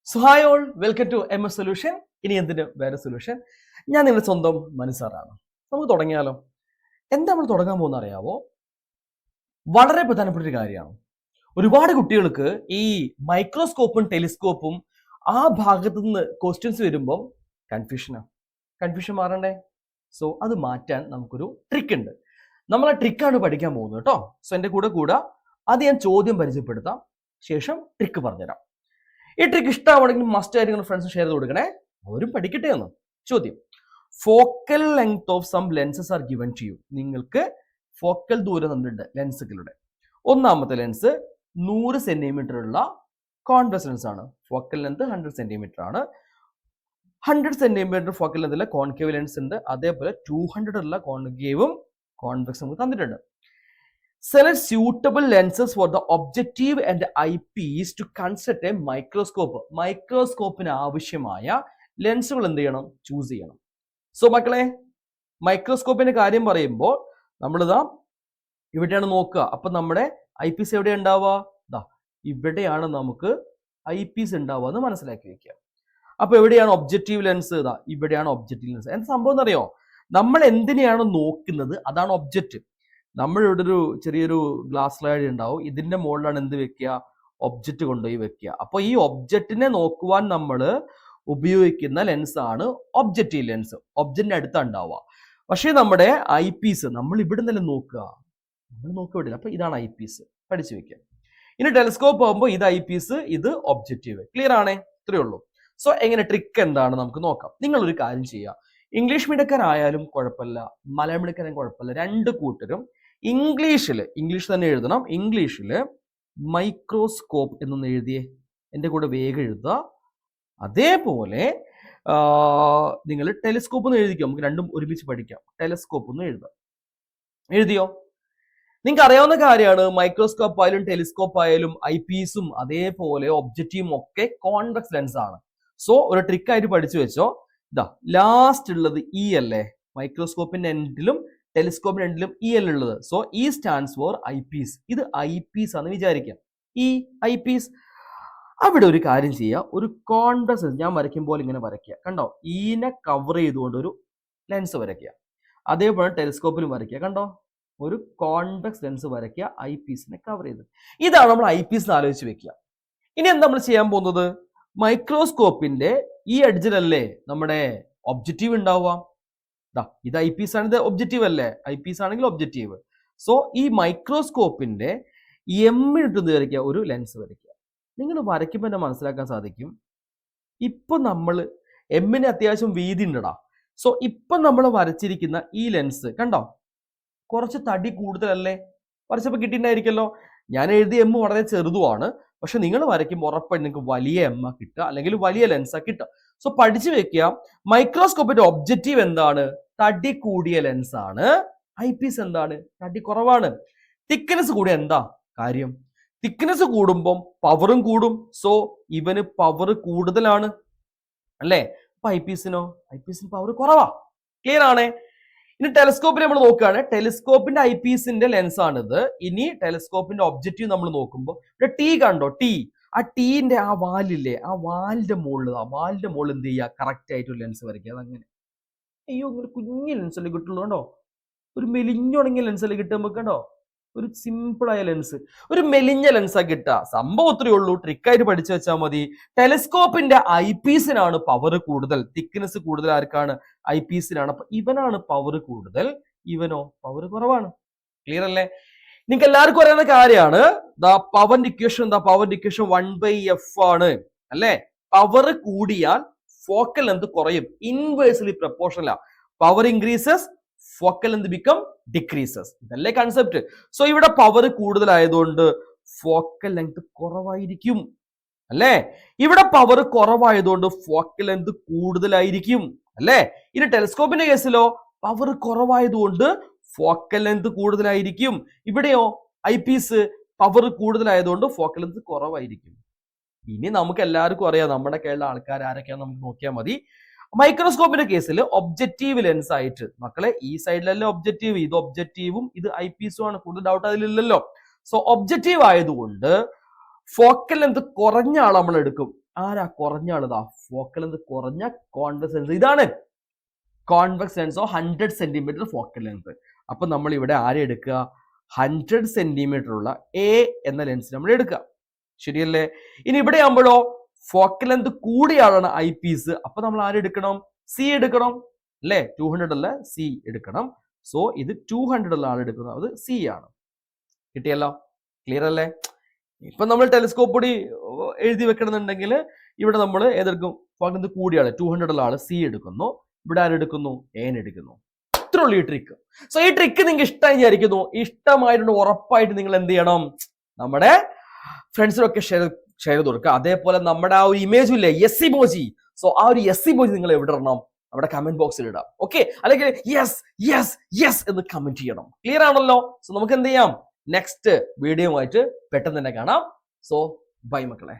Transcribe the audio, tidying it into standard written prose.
So hi all, welcome to M S solution. ഇനി എന്തിന് വേറെ സൊല്യൂഷൻ. ഞാൻ നിങ്ങളുടെ സ്വന്തം മനുസാറാണ്. നമുക്ക് തുടങ്ങിയാലോ? എന്താ നമ്മൾ തുടങ്ങാൻ പോകുന്ന അറിയാവോ? വളരെ പ്രധാനപ്പെട്ട ഒരു കാര്യമാണ്. ഒരുപാട് കുട്ടികൾക്ക് ഈ മൈക്രോസ്കോപ്പും ടെലിസ്കോപ്പും ആ ഭാഗത്തു നിന്ന് ക്വസ്റ്റ്യൻസ് വരുമ്പം കൺഫ്യൂഷൻ മാറണ്ടേ? സോ അത് മാറ്റാൻ നമുക്കൊരു ട്രിക്ക് ഉണ്ട്. നമ്മൾ ആ ട്രിക്കാണ് പഠിക്കാൻ പോകുന്നത് കേട്ടോ. സോ എൻ്റെ കൂടെ അത് ഞാൻ ചോദ്യം പരിചയപ്പെടുത്താം, ശേഷം ട്രിക്ക് പറഞ്ഞുതരാം. ഈ ട്രിക്ക് ഇഷ്ടമാണെങ്കിൽ മസ്റ്റ് ആയിട്ട് നിങ്ങൾ ഫ്രണ്ട്സ് ഷെയർ ചെയ്ത് കൊടുക്കണേ, അവരും പഠിക്കട്ടെ എന്ന്. ചോദ്യം: focal length of some lenses are given to you. നിങ്ങൾക്ക് ഫോക്കൽ ദൂരം തന്നിട്ടുണ്ട് ലെൻസുകളുടെ. ഒന്നാമത്തെ ലെൻസ് 100 സെന്റിമീറ്റർ ഉള്ള കോൺവെക്സ് ലെൻസ് ആണ്. ഫോക്കൽ ലെങ്ത് 100 സെന്റിമീറ്റർ ആണ്. 100 സെന്റിമീറ്റർ ഫോക്കൽ ലെങ്തിലെ കോൺകേവ് ലെൻസ് ഉണ്ട്. അതേപോലെ 200 ഉള്ള കോൺകേവും കോൺവെക്സ് നമുക്ക് തന്നിട്ടുണ്ട്. Select suitable lenses for the objective and eyepiece to construct a microscope. മൈക്രോസ്കോപ്പിന് ആവശ്യമായ ലെൻസുകൾ എന്ത് ചെയ്യണം? ചൂസ് ചെയ്യണം. സോ മക്കളെ, മൈക്രോസ്കോപ്പിന്റെ കാര്യം പറയുമ്പോൾ നമ്മളിതാ ഇവിടെയാണ് നോക്കുക. അപ്പൊ നമ്മുടെ ഐ പീസ് എവിടെയാണ് ഉണ്ടാവുക? ഇവിടെയാണ് നമുക്ക് ഐ പീസ് ഉണ്ടാവുക എന്ന് മനസ്സിലാക്കി വെക്കുക. അപ്പൊ എവിടെയാണ് ഒബ്ജക്റ്റീവ് ലെൻസ്? ഇവിടെയാണ് ഒബ്ജക്റ്റീവ് ലെൻസ്. എന്താ സംഭവം എന്നറിയോ? നമ്മൾ എന്തിനെയാണ് നോക്കുന്നത് അതാണ് ഒബ്ജക്റ്റ്. നമ്മളിവിടെ ഒരു ചെറിയൊരു ഗ്ലാസ് സ്ലൈഡ് ഉണ്ടാവും. ഇതിന്റെ മുകളിലാണ് എന്ത് വെക്കുക? ഒബ്ജക്റ്റ് കൊണ്ടുപോയി വെക്കുക. അപ്പോൾ ഈ ഒബ്ജക്റ്റിനെ നോക്കുവാൻ നമ്മൾ ഉപയോഗിക്കുന്ന ലെൻസ് ആണ് ഒബ്ജക്റ്റീവ് ലെൻസ്. ഒബ്ജക്റ്റിന്റെ അടുത്താണ് ഉണ്ടാവുക. പക്ഷേ നമ്മുടെ ഐ പീസ് നമ്മൾ ഇവിടെ നിന്നല്ലേ നോക്കുക, നമ്മൾ നോക്കുക വിടില്ല. അപ്പൊ ഇതാണ് ഐ പീസ്, പഠിച്ചു വെക്കുക. ഇനി ടെലിസ്കോപ്പ് ആകുമ്പോൾ ഇത് ഐ പീസ്, ഇത് ഒബ്ജക്റ്റീവ്. ക്ലിയർ ആണേ? ഇത്രയേ ഉള്ളൂ. സോ എങ്ങനെ ട്രിക്ക് എന്താണ് നമുക്ക് നോക്കാം. നിങ്ങളൊരു കാര്യം ചെയ്യുക. ഇംഗ്ലീഷ് മീഡിയക്കാരായാലും കുഴപ്പമില്ല, മലയാളം മീഡിയക്കാരും കുഴപ്പമില്ല, രണ്ട് കൂട്ടരും ഇംഗ്ലീഷ് തന്നെ എഴുതണം. ഇംഗ്ലീഷില് മൈക്രോസ്കോപ്പ് എന്നൊന്ന് എഴുതിയേ. എൻ്റെ കൂടെ വേഗം എഴുതുക. അതേപോലെ നിങ്ങൾ ടെലിസ്കോപ്പ് എന്ന് എഴുതിക്കോ. നമുക്ക് രണ്ടും ഒരുമിച്ച് പഠിക്കാം. ടെലിസ്കോപ്പ് എന്ന് എഴുതിയോ? നിങ്ങൾക്ക് അറിയാവുന്ന കാര്യമാണ്, മൈക്രോസ്കോപ്പ് ആയാലും ടെലിസ്കോപ്പ് ആയാലും ഐ പീസും അതേപോലെ ഒബ്ജക്റ്റീവും ഒക്കെ കോൺവെക്സ് ലെൻസ് ആണ്. സോ ഒരു ട്രിക്കായിട്ട് പഠിച്ചു വെച്ചോ. ലാസ്റ്റ് ഉള്ളത് ഇ അല്ലേ? മൈക്രോസ്കോപ്പിന്റെ എൻഡിലും ടെലിസ്കോപ്പിന്റെ എൻഡിലും ഇ അല്ല ഉള്ളത്. So E stands for eyepiece. ഇത് ഐ പീസ് ആണെന്ന് വിചാരിക്കാം. ഈ ഐ പീസ്. അവിടെ ഒരു കാര്യം ചെയ്യുക, ഒരു കോൺവെക്സ് ഞാൻ വരയ്ക്കുമ്പോൾ ഇങ്ങനെ വരയ്ക്കുക. കണ്ടോ? ഈനെ കവർ ചെയ്തുകൊണ്ട് ഒരു ലെൻസ് വരയ്ക്കുക. അതേപോലെ ടെലിസ്കോപ്പിലും വരയ്ക്കുക. കണ്ടോ? ഒരു കോൺവെക്സ് ലെൻസ് വരയ്ക്കുക, ഐ പീസിനെ കവർ ചെയ്ത്. ഇതാണ് നമ്മൾ ഐ പീസ് ആലോചിച്ച് വെക്കുക. ഇനി എന്താ നമ്മൾ ചെയ്യാൻ പോകുന്നത്? മൈക്രോസ്കോപ്പിന്റെ ഈ എഡ്ജിലല്ലേ നമ്മുടെ ഒബ്ജക്റ്റീവ് ഉണ്ടാവുക. ഇത് ഐ പീസ് ആണ്, ഇത് ഒബ്ജക്റ്റീവ് അല്ലേ? ഐ പീസ് ആണെങ്കിൽ ഒബ്ജക്റ്റീവ്. സോ ഈ മൈക്രോസ്കോപ്പിന്റെ എമ്മിട്ട് വരയ്ക്കുക, ഒരു ലെൻസ് വരയ്ക്കുക. നിങ്ങൾ വരയ്ക്കുമ്പോൾ തന്നെ മനസ്സിലാക്കാൻ സാധിക്കും, ഇപ്പൊ നമ്മൾ എമ്മിന് അത്യാവശ്യം വീതി ഉണ്ടടാ. സോ ഇപ്പൊ നമ്മൾ വരച്ചിരിക്കുന്ന ഈ ലെൻസ് കണ്ടോ, കുറച്ച് തടി കൂടുതലല്ലേ? വരച്ചപ്പോൾ കിട്ടിയിട്ടുണ്ടായിരിക്കല്ലോ. ഞാൻ എഴുതിയ എം വളരെ ചെറുതുമാണ്, പക്ഷെ നിങ്ങൾ വരയ്ക്കുമ്പോൾ ഉറപ്പായിട്ട് നിങ്ങൾക്ക് വലിയ എം കിട്ടുക, അല്ലെങ്കിൽ വലിയ ലെൻസാ കിട്ടുക. സോ പഠിച്ചു വെക്കുക, മൈക്രോസ്കോപ്പിന്റെ ഒബ്ജക്റ്റീവ് എന്താണ്? തടി കൂടിയ ലെൻസ് ആണ്. ഐ പീസ് എന്താണ്? തടി കുറവാണ്. തിക്നെസ് കൂടിയ എന്താ കാര്യം? തിക്നെസ് കൂടുമ്പോൾ പവറും കൂടും. സോ ഇവന് പവർ കൂടുതലാണ് അല്ലേ? അപ്പൊ ഐ പീസിന് പവർ കുറവാ. ക്ലിയർ ആണേ? ഇനി ടെലിസ്കോപ്പിൽ നമ്മൾ നോക്കുകയാണ്. ടെലിസ്കോപ്പിന്റെ ഐ പീസിന്റെ ലെൻസ് ആണിത്. ഇനി ടെലിസ്കോപ്പിന്റെ ഒബ്ജക്റ്റീവ് നമ്മൾ നോക്കുമ്പോൾ ഇവിടെ ടി കണ്ടോ? ടി. ആ ടീന്റെ ആ വാലില്ലേ, ആ വാലിന്റെ മുകളിൽ എന്ത് ചെയ്യുക? കറക്റ്റ് ആയിട്ട് ഒരു ലെൻസ് വരയ്ക്കുക. അതങ്ങനെ അയ്യോ, ഒരു കുഞ്ഞു ലെൻസല്ലേ കിട്ടുള്ളൂ. കണ്ടോ? ഒരു മെലിഞ്ഞുണങ്ങിയ ലെൻസല്ലേ കിട്ടുക നമുക്ക്. കണ്ടോ? ഒരു സിമ്പിൾ ആയ ലെൻസ്, ഒരു മെലിഞ്ഞ ലെൻസാ കിട്ടുക. സംഭവം അത്രയേ ഉള്ളൂ. ട്രിക്കായിട്ട് പഠിച്ചു വെച്ചാൽ മതി. ടെലിസ്കോപ്പിന്റെ ഐ പീസിനാണ് പവർ കൂടുതൽ. തിക്നെസ് കൂടുതൽ ആർക്കാണ്? ഐ പീസിനാണ്. അപ്പൊ ഇവനാണ് പവർ കൂടുതൽ, ഇവനോ പവർ കുറവാണ്. ക്ലിയർ അല്ലേ? നിങ്ങൾക്ക് എല്ലാവർക്കും അറിയുന്ന കാര്യമാണ്. പവറിന്റെ ഇക്വേഷൻ 1/f ആണ് അല്ലേ? പവർ കൂടിയാൽ ഫോക്കൽ ലെങ്ത് കുറയും. Inversely proportional. Power increases, focal length become decreases. ഇതല്ലേ കൺസെപ്റ്റ്. സോ ഇവിടെ പവർ കൂടുതലായതുകൊണ്ട് ഫോക്കൽ ലെങ്ത് കുറവായിരിക്കും അല്ലേ? ഇവിടെ പവർ കുറവായതുകൊണ്ട് ഫോക്കൽ ലെങ്ത് കൂടുതലായിരിക്കും അല്ലേ? ഇനി ടെലിസ്കോപ്പിന്റെ കേസിലോ പവർ കുറവായതുകൊണ്ട് ഫോക്കൽ ലെങ്ത് കൂടുതലായിരിക്കും. ഇവിടെയോ ഐ പീസ് പവർ കൂടുതലായതുകൊണ്ട് ഫോക്കൽ ലെങ്ത് കുറവായിരിക്കും. ഇനി നമുക്ക് എല്ലാവർക്കും അറിയാം നമ്മുടെ കേരള ആൾക്കാർ ആരൊക്കെയാന്ന് നമുക്ക് നോക്കിയാൽ മതി. മൈക്രോസ്കോപ്പിന്റെ കേസിൽ ഒബ്ജക്റ്റീവ് ലെൻസ് ആയിട്ട് മക്കളെ ഈ സൈഡിലല്ലേ ഒബ്ജക്റ്റീവ്, ഇത് ഒബ്ജക്റ്റീവും ഇത് ഐ പീസും ആണ്. കൂടുതൽ ഡൗട്ട് അതിലില്ലല്ലോ. സോ ഒബ്ജക്റ്റീവ് ആയതുകൊണ്ട് ഫോക്കൽ ലെങ്ത് കുറഞ്ഞ ആൾ നമ്മൾ എടുക്കും. ആരാ കുറഞ്ഞ ആളിതാ ഫോക്കൽ ലെങ്ത് കുറഞ്ഞ കോൺവെക്സ് ലെൻസ് ഇതാണ് convex lens 100 centimetre focal length. അപ്പൊ നമ്മൾ ഇവിടെ ആരെ എടുക്കുക 100 സെന്റിമീറ്റർ ഉള്ള എ എന്ന ലെൻസ് നമ്മൾ എടുക്കുക. ശരിയല്ലേ? ഇനി ഇവിടെ ആകുമ്പോഴോ ഫോക്കൽ ലെങ്ത് കൂടിയ ആളാണ് ഐ പീസ്. അപ്പൊ നമ്മൾ ആരെടുക്കണം സി എടുക്കണം അല്ലേ? 200 അല്ല സി എടുക്കണം. സോ ഇത് 200 ഉള്ള ആൾ എടുക്കുന്നത് അത് സി ആണ്. കിട്ടിയല്ലോ? ക്ലിയർ അല്ലേ? ഇപ്പൊ നമ്മൾ ടെലിസ്കോപ്പ് കൂടി എഴുതി വെക്കണമെന്നുണ്ടെങ്കിൽ ഇവിടെ നമ്മൾ ഏതെടുക്കും ഫോക്കൽ ലെങ്ത് കൂടിയ ആള് 200 ഉള്ള ആള് സി എടുക്കുന്നു. ഇവിടെ ആരെടുക്കുന്നു എൻ എടുക്കുന്നു. ഇത്ര ഉള്ളൂ ഈ ട്രിക്ക്. സോ ഈ ട്രിക്ക് നിങ്ങൾക്ക് ഇഷ്ടമായി വിചാരിക്കുന്നു. ഇഷ്ടമായിട്ടുണ്ട് ഉറപ്പായിട്ട് നിങ്ങൾ എന്ത് ചെയ്യണം നമ്മുടെ ഫ്രണ്ട്സിനൊക്കെ ഷെയർ ചെയ്ത് കൊടുക്കുക. അതേപോലെ നമ്മുടെ ആ ഒരു ഇമേജ് ഇല്ലേ യെസ് ഇമോജി. സോ ആ ഒരു യെസ് ഇമോജി നിങ്ങൾ എവിടെ ഇടണം നമ്മുടെ കമന്റ് ബോക്സിൽ ഇടാം. ഓക്കെ, അല്ലെങ്കിൽ യെസ് യെസ് യെസ് എന്ന് കമന്റ് ചെയ്യണം. ക്ലിയർ ആണല്ലോ? സോ നമുക്ക് എന്ത് ചെയ്യാം നെക്സ്റ്റ് വീഡിയോ ആയിട്ട് പെട്ടെന്ന് തന്നെ കാണാം. സോ ബൈ മക്കളെ.